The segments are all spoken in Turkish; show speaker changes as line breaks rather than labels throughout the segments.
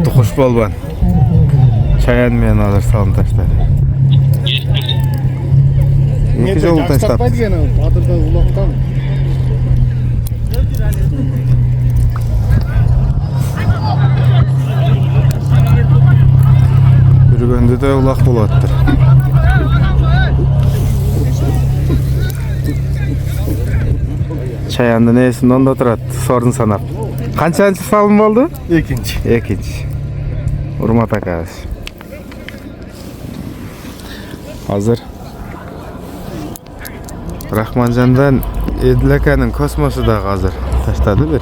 Tukuş bolban. Çayan men alır salın taşlar. İki jol taştap.
Batırda ulaktan.
Yürügönde de ulak bolattır. Çayandı neyesinde onda oturat. Sordun sanap. Kaçıncı salım oldu? İkinci. Urmat arkadaş. Hazır. Rahmancan'dan Edilaka'nın kosmosu da hazır. Taşladı bir.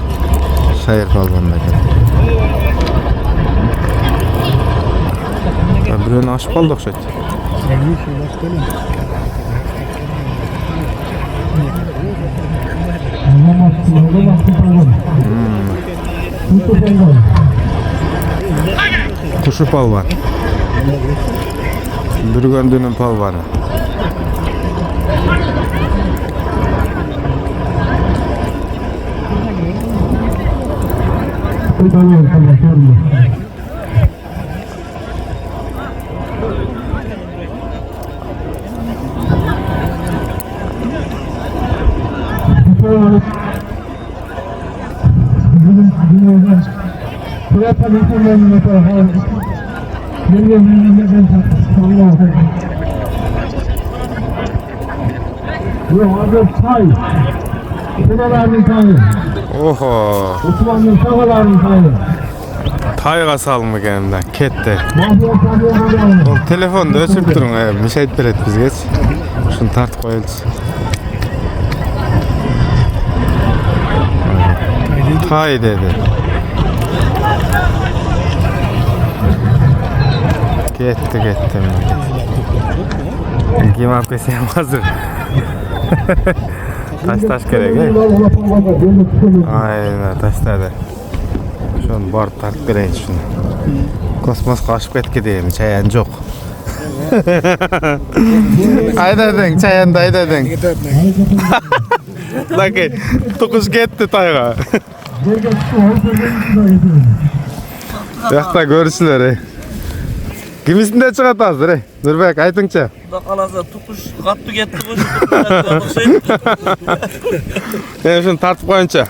Şair balvandaken. Birini aşıp aldı okşaydı. Kuşu palvan. Dürgöndüğünün palvanı. Oho. Tayga salımı kendimden. Kette. Telefonda ösüp durun. Bir şey ettiret biz geç. Şunu tart koyulsun. Tay dedi. Gitti. Kim apesiyem hazır. Taş gerek he? Aynen taşladı. Şunu bar tart vereyim şunu. Kosmos kaçıp ketki diyeyim. Çayan çok. Aydadın çayanda aydadın. Laki tukuş gitti tayga. Yakta görüşürler. Kimisinde çıkartasın Nurbek aytınça.
Kalasa tukuş kattı gitti
Ben şunu tartıp koyunca.